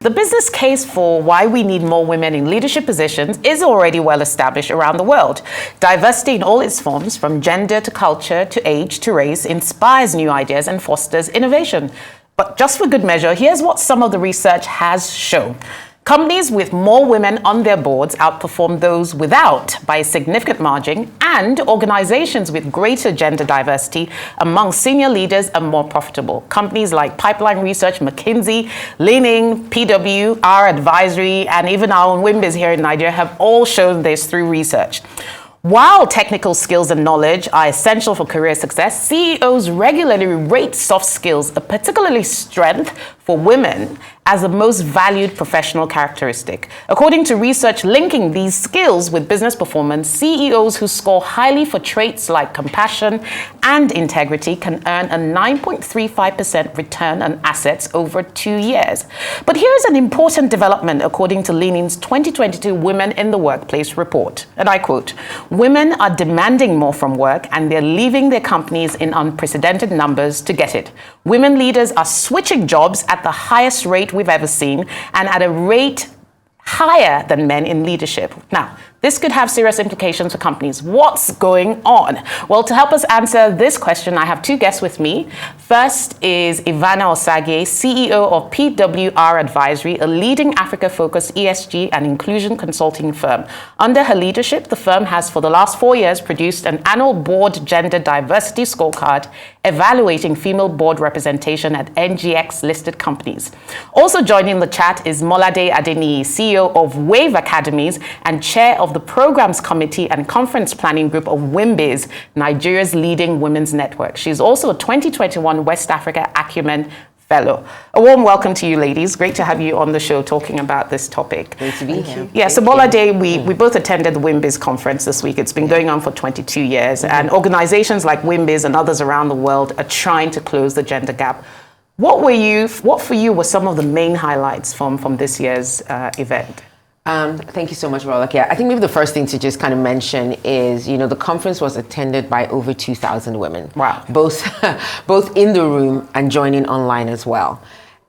The business case for why we need more women in leadership positions is already well established around the world. Diversity in all its forms, from gender to culture to age to race, inspires new ideas and fosters innovation. But just for good measure, here's what some of the research has shown. Companies with more women on their boards outperform those without by a significant margin, and organizations with greater gender diversity among senior leaders are more profitable. Companies like Pipeline Research, McKinsey, Leaning, PWR Advisory, and even our own Wimbiz here in Nigeria have all shown this through research. While technical skills and knowledge are essential for career success, CEOs regularly rate soft skills, particularly strength, for women as the most valued professional characteristic. According to research linking these skills with business performance, CEOs who score highly for traits like compassion and integrity can earn a 9.35% return on assets over 2 years. But here's an important development according to Leaning's 2022 Women in the Workplace report, and I quote, "Women are demanding more from work and they're leaving their companies in unprecedented numbers to get it. Women leaders are switching jobs at the highest rate we've ever seen and at a rate higher than men in leadership." Now, this could have serious implications for companies. What's going on? Well, to help us answer this question, I have two guests with me. First is Ivana Osagie, CEO of PWR Advisory, a leading Africa-focused ESG and inclusion consulting firm. Under her leadership, the firm has for the last 4 years produced an annual board gender diversity scorecard evaluating female board representation at NGX-listed companies. Also joining the chat is Molade Adeniyi, CEO of Wave Academies and chair of the Programs Committee and Conference Planning Group of Wimbiz, Nigeria's leading women's network. She's also a 2021 West Africa Acumen Fellow. A warm welcome to you, ladies. Great to have you on the show talking about this topic. Great to be here. Yeah, so Molade, we both attended the Wimbiz conference this week. It's been going on for 22 years, and organizations like Wimbiz and others around the world are trying to close the gender gap. What for you were some of the main highlights from this year's event? Thank you so much, Rolak. Yeah, I think maybe the first thing to just kind of mention is, the conference was attended by over 2,000 women. Wow. Both in the room and joining online as well.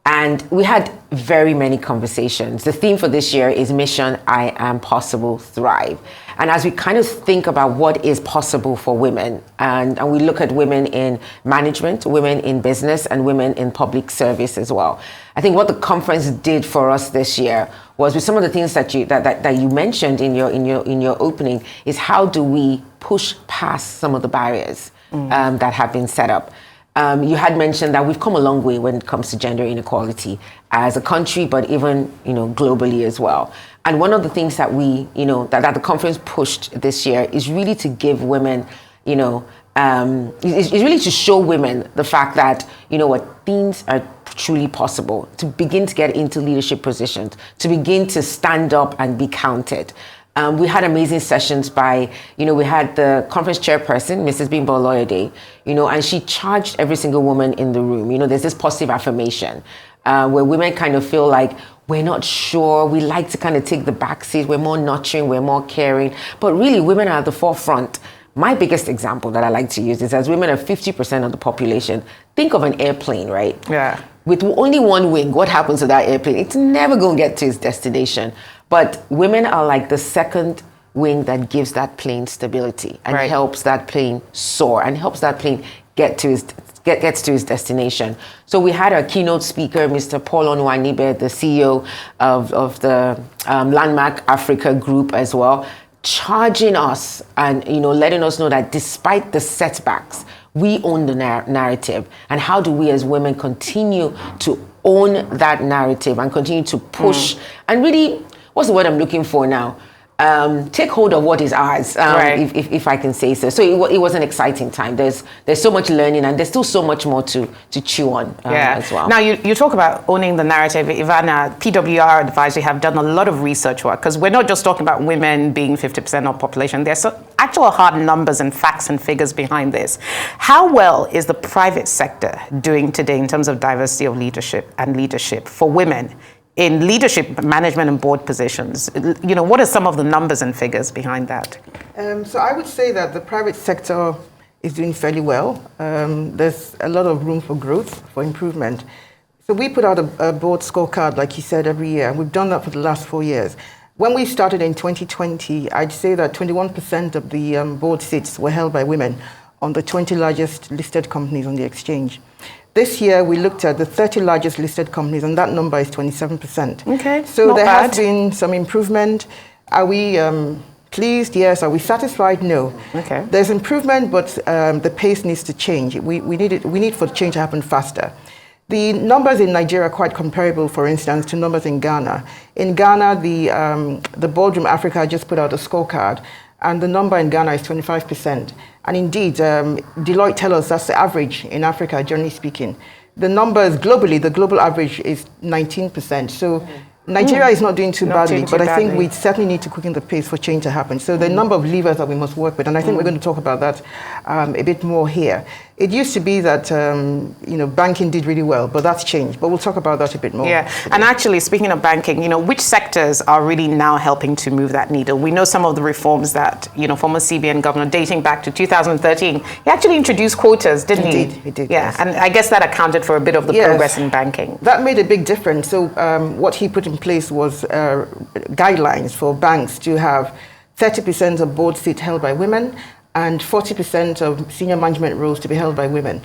And we had very many conversations. The theme for this year is Mission I Am Possible, Thrive. And as we kind of think about what is possible for women, and we look at women in management, women in business, and women in public service as well. I think what the conference did for us this year was, with some of the things that you mentioned in your opening, is how do we push past some of the barriers that have been set up. You had mentioned that we've come a long way when it comes to gender inequality as a country, but even globally as well. And one of the things that that the conference pushed this year is really to give women, is really to show women the fact that things are truly possible, to begin to get into leadership positions, to begin to stand up and be counted. We had amazing sessions by, we had the conference chairperson, Mrs. Bimbo Oloyede, and she charged every single woman in the room. There's this positive affirmation where women kind of feel like, we're not sure, we like to kind of take the back seat, we're more nurturing, we're more caring, but really women are at the forefront. My biggest example that I like to use is, as women are 50% of the population, think of an airplane, right? Yeah. With only one wing, what happens to that airplane? It's never going to get to its destination. But women are like the second wing that gives that plane stability and helps that plane soar and helps that plane gets to its destination. So we had our keynote speaker, Mr. Paul Onwanibe, the CEO of the Landmark Africa Group as well, charging us and letting us know that despite the setbacks, we own the narrative. And how do we as women continue to own that narrative and continue to push and really, what's the word I'm looking for now? Take hold of what is ours, if I can say so. So it was an exciting time. There's so much learning, and there's still so much more to chew on as well. Now, you talk about owning the narrative. Ivana, PWR Advisory have done a lot of research work, because we're not just talking about women being 50% of population. There's actual hard numbers and facts and figures behind this. How well is the private sector doing today in terms of diversity of leadership for women in leadership, management, and board positions? What are some of the numbers and figures behind that? So I would say that the private sector is doing fairly well. There's a lot of room for growth, for improvement. So we put out a board scorecard, like you said, every year. We've done that for the last 4 years. When we started in 2020, I'd say that 21% of the board seats were held by women on the 20 largest listed companies on the exchange. This year, we looked at the 30 largest listed companies, and that number is 27%. Okay, so there has been some improvement. Are we pleased? Yes. Are we satisfied? No. Okay. There's improvement, but the pace needs to change. We need for the change to happen faster. The numbers in Nigeria are quite comparable, for instance, to numbers in Ghana. In Ghana, the Boardroom Africa just put out a scorecard, and the number in Ghana is 25%. And indeed, Deloitte tells us that's the average in Africa, generally speaking. The numbers globally, the global average is 19%. So Nigeria is not doing too badly, but I think we certainly need to quicken the pace for change to happen. So there are a number of levers that we must work with, and I think we're going to talk about that a bit more here. It used to be that banking did really well, but that's changed. But we'll talk about that a bit more. Yeah, today. And actually, speaking of banking, which sectors are really now helping to move that needle? We know some of the reforms that former CBN governor, dating back to 2013, he actually introduced quotas, didn't he? He did. Yeah, yes. And I guess that accounted for a bit of the progress in banking. That made a big difference. So what he put in place was guidelines for banks to have 30% of board seats held by women and 40% of senior management roles to be held by women.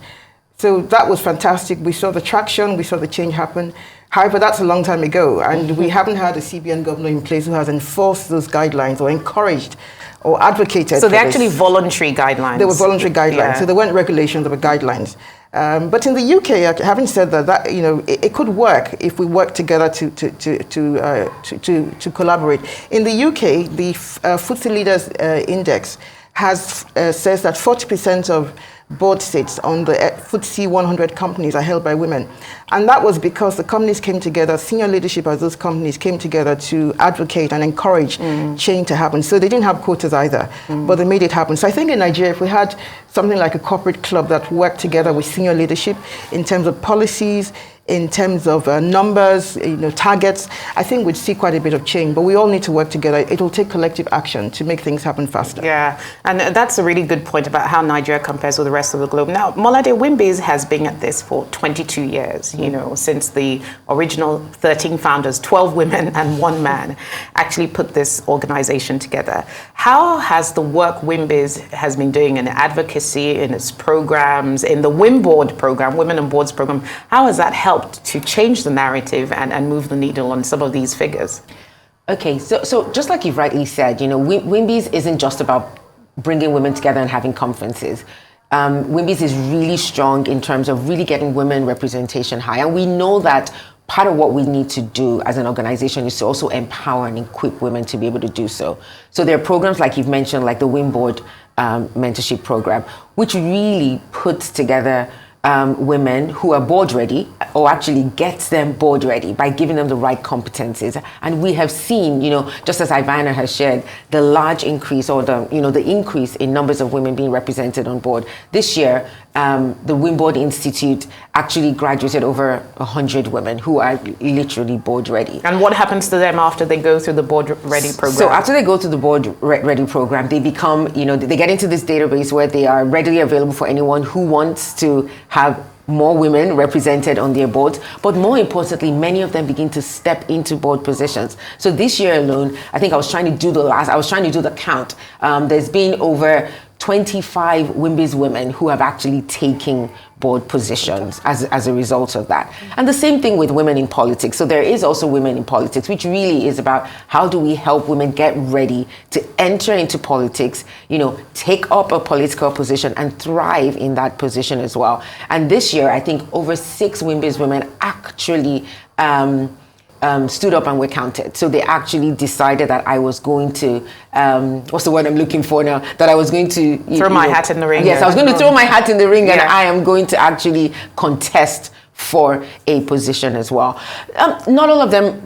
So that was fantastic. We saw the traction, we saw the change happen. However, that's a long time ago, and we haven't had a CBN governor in place who has enforced those guidelines or encouraged or advocated. So they're actually voluntary guidelines. They were voluntary guidelines, so they weren't regulations, they were guidelines. But in the UK, having said that, it could work if we work together to collaborate. In the UK, the FTSE Leaders Index says that 40% of board seats on the FTSE 100 companies are held by women. And that was because the companies came together, senior leadership of those companies came together to advocate and encourage change to happen. So they didn't have quotas either, but they made it happen. So I think in Nigeria, if we had something like a corporate club that worked together with senior leadership in terms of policies, in terms of numbers, targets, I think we'd see quite a bit of change. But we all need to work together. It'll take collective action to make things happen faster. Yeah, and that's a really good point about how Nigeria compares with the rest of the globe. Now, Molade, Wimbiz has been at this for 22 years, since the original 13 founders, 12 women and 1 man, actually put this organization together. How has the work Wimbiz has been doing in advocacy, in its programs, in the WIMBoard program, Women on Boards program, how has that helped to change the narrative and move the needle on some of these figures? Okay, so just like you've rightly said, Wimbiz isn't just about bringing women together and having conferences. Wimbiz is really strong in terms of really getting women representation high. And we know that part of what we need to do as an organization is to also empower and equip women to be able to do so. So there are programs like you've mentioned, like the WIMBoard mentorship program, which really puts together women who are board ready, or actually gets them board ready by giving them the right competencies. And we have seen, just as Ivana has shared, the large increase or the increase in numbers of women being represented on board. This year, the WIMBoard Institute actually graduated over 100 women who are literally board ready. And what happens to them after they go through the board ready program? So after they go through the board ready program, they become, they get into this database where they are readily available for anyone who wants to have more women represented on their boards, but more importantly, many of them begin to step into board positions. So this year alone, I think I was trying to do the count. There's been over 25 Wimbiz women who have actually taken board positions as a result of that. And the same thing with women in politics. So there is also women in politics, which really is about how do we help women get ready to enter into politics, take up a political position and thrive in that position as well. And this year, I think over 6 Wimbiz women actually stood up and were counted. So they actually decided that I was going to, what's the word I'm looking for now? That I was going to throw my hat in the ring. Yes, I was going to throw my hat in the ring, and I am going to actually contest for a position as well. Not all of them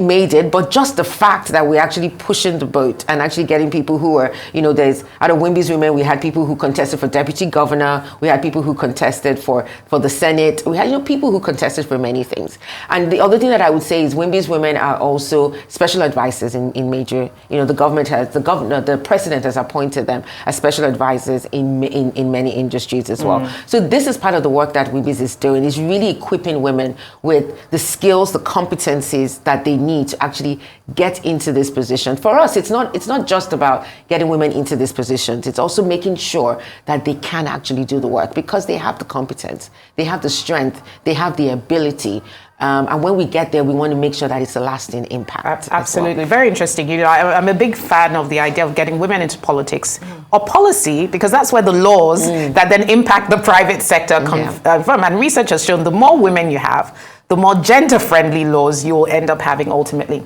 made it, but just the fact that we're actually pushing the boat and actually getting people who are, there's, out of Wimbiz women, we had people who contested for deputy governor, we had people who contested for the Senate, we had people who contested for many things. And the other thing that I would say is Wimbiz women are also special advisors in major, the president has appointed them as special advisors in many industries as well. So this is part of the work that Wimbiz is doing, is really equipping women with the skills, the competencies that they need to actually get into this position. For us, it's not just about getting women into these positions. It's also making sure that they can actually do the work because they have the competence, they have the strength, they have the ability. And when we get there, we want to make sure that it's a lasting impact. Absolutely. Well. Very interesting. I'm a big fan of the idea of getting women into politics or policy, because that's where the laws that then impact the private sector come from. And research has shown the more women you have, the more gender-friendly laws you will end up having ultimately.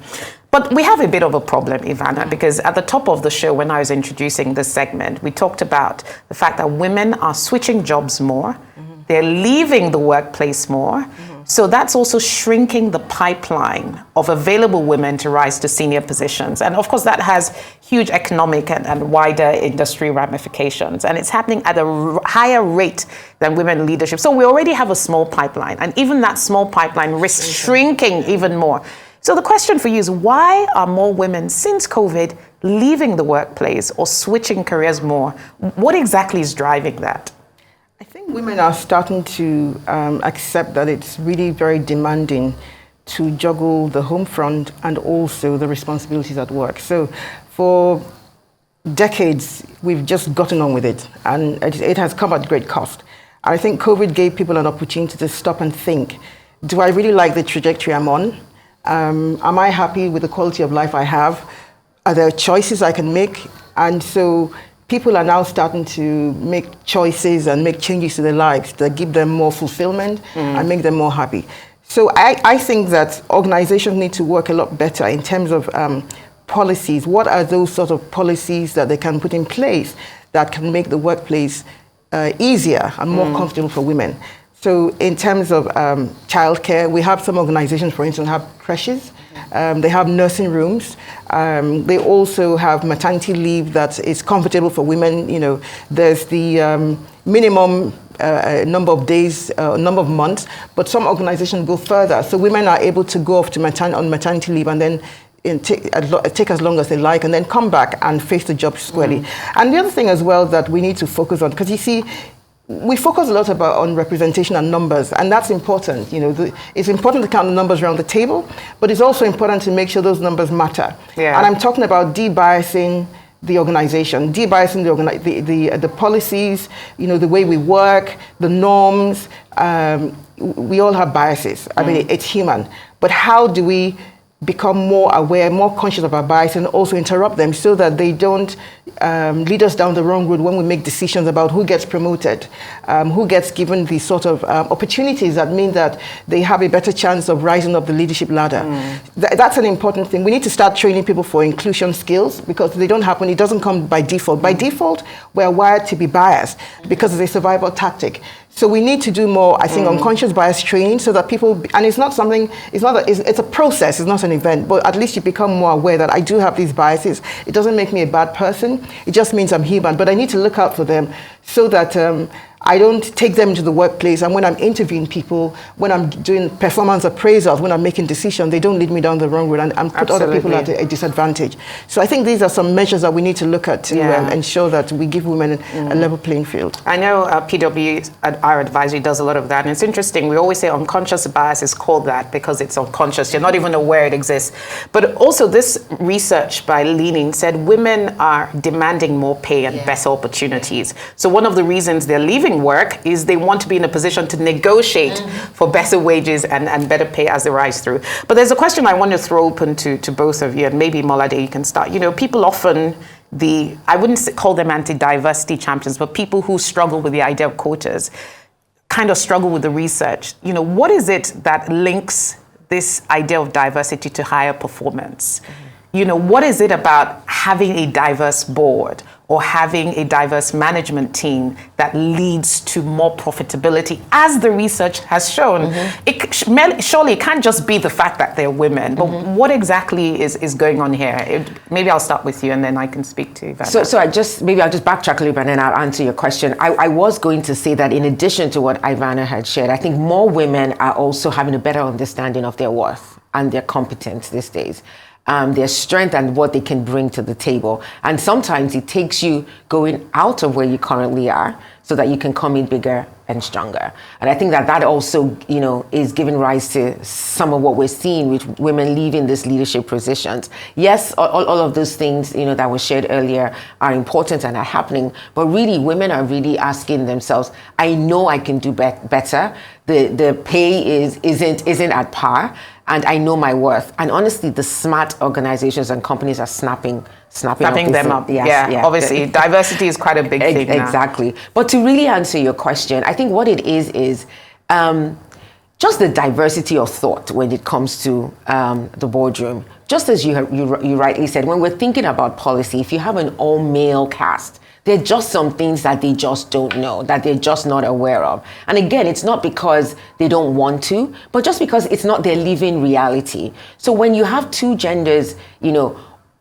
But we have a bit of a problem, Ivana, because at the top of the show, when I was introducing this segment, we talked about the fact that women are switching jobs more. They're leaving the workplace more. So that's also shrinking the pipeline of available women to rise to senior positions. And of course, that has huge economic and wider industry ramifications. And it's happening at a higher rate than women in leadership. So we already have a small pipeline. And even that small pipeline risks shrinking even more. So the question for you is, why are more women since COVID leaving the workplace or switching careers more? What exactly is driving that? I think women are starting to accept that it's really very demanding to juggle the home front and also the responsibilities at work. So for decades, we've just gotten on with it, and it has come at great cost. I think COVID gave people an opportunity to stop and think, do I really like the trajectory I'm on? Am I happy with the quality of life I have? Are there choices I can make? And so people are now starting to make choices and make changes to their lives that give them more fulfillment and make them more happy. So I think that organizations need to work a lot better in terms of policies. What are those sort of policies that they can put in place that can make the workplace easier and more comfortable for women? So in terms of childcare, we have some organizations, for instance, have creches. They have nursing rooms. They also have maternity leave that is comfortable for women. You know, there's the minimum number of days, number of months, but some organizations go further. So women are able to go off to on maternity leave and then take as long as they like and then come back and face the job squarely. And the other thing as well that we need to focus on, because you see, we focus a lot on representation and numbers, and that's important. You know, it's important to count the numbers around the table, but it's also important to make sure those numbers matter. Yeah. And I'm talking about de-biasing the organization, de-biasing the policies, you know, the way we work, the norms. We all have biases. I mean, it's human. But how do we become more aware, more conscious of our bias, and also interrupt them so that they don't lead us down the wrong road when we make decisions about who gets promoted, who gets given the sort of opportunities that mean that they have a better chance of rising up the leadership ladder. That's an important thing. We need to start training people for inclusion skills, because they don't happen, it doesn't come by default. By default, we're wired to be biased because it's a survival tactic. So we need to do more, I think, unconscious bias training so that people, and it's not something, it's a process, it's not an event, but at least you become more aware that I do have these biases. It doesn't make me a bad person, it just means I'm human, but I need to look out for them so that I don't take them into the workplace, and when I'm interviewing people, when I'm doing performance appraisals, when I'm making decisions, they don't lead me down the wrong road and put other people at a disadvantage. So I think these are some measures that we need to look at to ensure that we give women a level playing field. I know PW at our advisory does a lot of that, and it's interesting. We always say unconscious bias is called that because it's unconscious. You're not even aware it exists. But also this research by Leaning said women are demanding more pay and better opportunities. So one of the reasons they're leaving work is they want to be in a position to negotiate for better wages and better pay as they rise through. But there's a question I want to throw open to both of you, and maybe Molade, you can start. You know, people often, I wouldn't call them anti-diversity champions, but people who struggle with the idea of quotas kind of struggle with the research. You know, what is it that links this idea of diversity to higher performance? You know, what is it about having a diverse board or having a diverse management team that leads to more profitability, as the research has shown? Surely it can't just be the fact that they're women, but what exactly is going on here? Maybe I'll start with you and then I can speak to Ivana. So I'll just backtrack a little bit and then I'll answer your question. I was going to say that in addition to what Ivana had shared, I think more women are also having a better understanding of their worth and their competence these days. Their strength and what they can bring to the table. And sometimes it takes you going out of where you currently are so that you can come in bigger and stronger. And I think that also, is giving rise to some of what we're seeing with women leaving these leadership positions. Yes, all of those things, that were shared earlier are important and are happening, but really women are really asking themselves, I know I can do better. The pay isn't at par, and I know my worth. And honestly, the smart organizations and companies are snapping them up. Yes, yeah. Obviously, diversity is quite a big thing now. Exactly. But to really answer your question, I think what it is just the diversity of thought when it comes to the boardroom. Just as you rightly said, when we're thinking about policy, if you have an all-male cast, there are just some things that they just don't know, that they're just not aware of. And again, it's not because they don't want to, but just because it's not their living reality. So when you have two genders,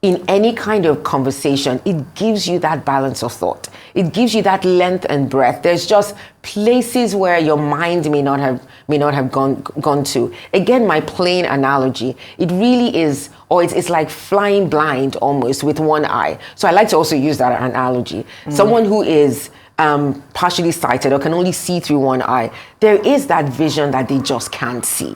in any kind of conversation, it gives you that balance of thought. It gives you that length and breadth. There's just places where your mind may not have gone to. Again, my plain analogy, it really is, or it's like flying blind almost with one eye. So I like to also use that analogy. Someone who is partially sighted or can only see through one eye, there is that vision that they just can't see,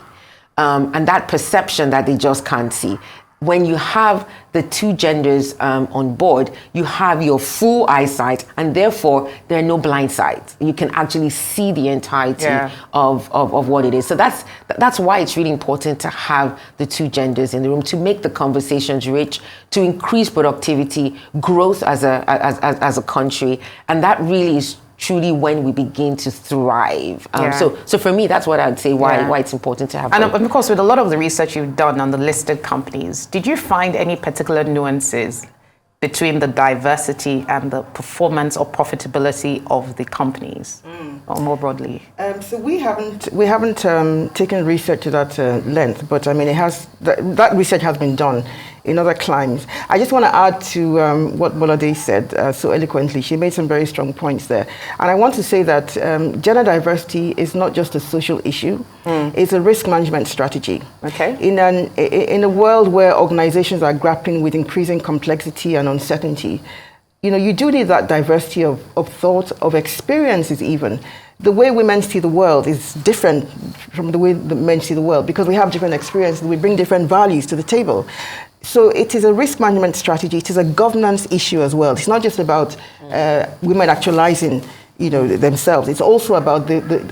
and that perception that they just can't see. When you have the two genders on board, you have your full eyesight, and therefore there are no blind sides. You can actually see the entirety of what it is. So that's why it's really important to have the two genders in the room, to make the conversations rich, to increase productivity, growth as a country, and that really is truly when we begin to thrive. So for me, that's what I'd say why it's important to have. And of course, with a lot of the research you've done on the listed companies, did you find any particular nuances between the diversity and the performance or profitability of the companies, or more broadly? So we haven't taken research to that length, but I mean, that research has been done in other climes. I just want to add to what Molade said so eloquently. She made some very strong points there. And I want to say that gender diversity is not just a social issue, it's a risk management strategy. Okay. In a world where organizations are grappling with increasing complexity and uncertainty, you do need that diversity of thought, of experiences even. The way women see the world is different from the way the men see the world because we have different experiences, we bring different values to the table. So it is a risk management strategy. It is a governance issue as well. It's not just about women actualizing, themselves. It's also about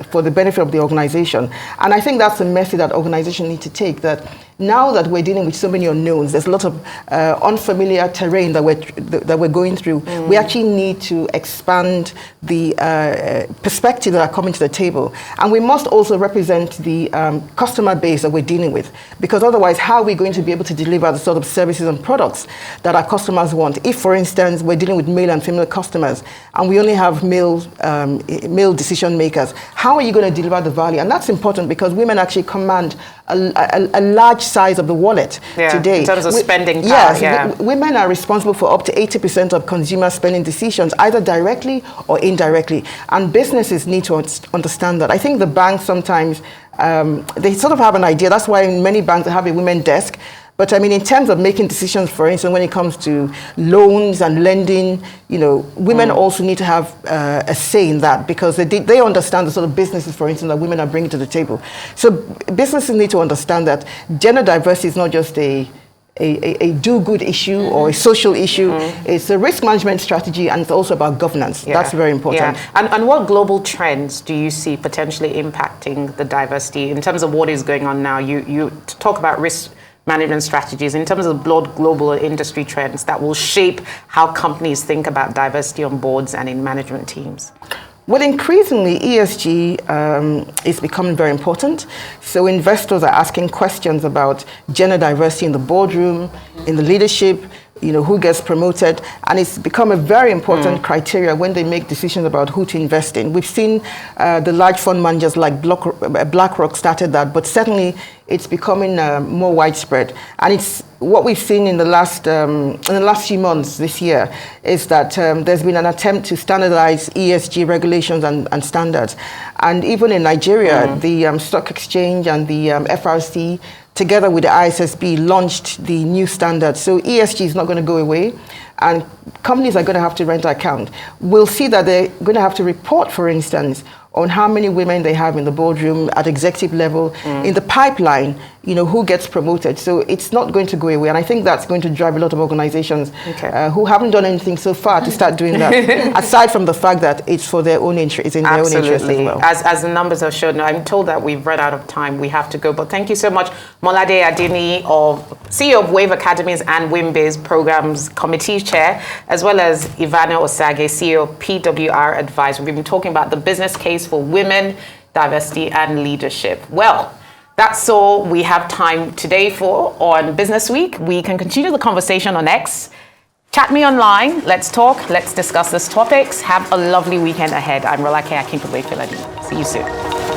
for the benefit of the organization. And I think that's the message that organizations need to take, that now that we're dealing with so many unknowns, there's a lot of unfamiliar terrain that we're going through. We actually need to expand the perspectives that are coming to the table. And we must also represent the customer base that we're dealing with, because otherwise, how are we going to be able to deliver the sort of services and products that our customers want? If, for instance, we're dealing with male and female customers, and we only have male decision makers, how are you going to deliver the value? And that's important because women actually command a large size of the wallet today. In terms of spending power. Yes, women are responsible for up to 80% of consumer spending decisions, either directly or indirectly. And businesses need to understand that. I think the banks sometimes, they sort of have an idea. That's why in many banks they have a women desk. But I mean, in terms of making decisions, for instance, when it comes to loans and lending, women also need to have a say in that, because they understand the sort of businesses, for instance, that women are bringing to the table. So businesses need to understand that gender diversity is not just a do-good issue or a social issue. It's a risk management strategy, and it's also about governance. That's very important. And what global trends do you see potentially impacting the diversity in terms of what is going on now? You talk about risk management strategies in terms of global industry trends that will shape how companies think about diversity on boards and in management teams. Well, increasingly, ESG is becoming very important. So investors are asking questions about gender diversity in the boardroom, in the leadership, who gets promoted. And it's become a very important criteria when they make decisions about who to invest in. We've seen the large fund managers like BlackRock started that, but certainly it's becoming more widespread. And it's what we've seen in the last few months this year is that there's been an attempt to standardize ESG regulations and standards. And even in Nigeria, the stock exchange and the FRC, together with the ISSB, launched the new standards. So ESG is not going to go away. and companies are going to have to render account, we'll see that they're going to have to report, for instance, on how many women they have in the boardroom at executive level, in the pipeline, who gets promoted. So it's not going to go away. And I think that's going to drive a lot of organizations who haven't done anything so far to start doing that, aside from the fact that it's for their own interest, it's in their own interest as well. As the numbers have shown, I'm told that we've run out of time. We have to go. But thank you so much, Molade Adeniyi, CEO of Wave Academies and WIMBIZ Programs Committee Chair, as well as Ivana Osagie, CEO of PWR Advice. We've been talking about the business case for women, diversity, and leadership. Well, that's all we have time today for on Business Week. We can continue the conversation on X. Chat me online. Let's talk. Let's discuss these topics. Have a lovely weekend ahead. I'm Rolake Akintobe Filadi. See you soon.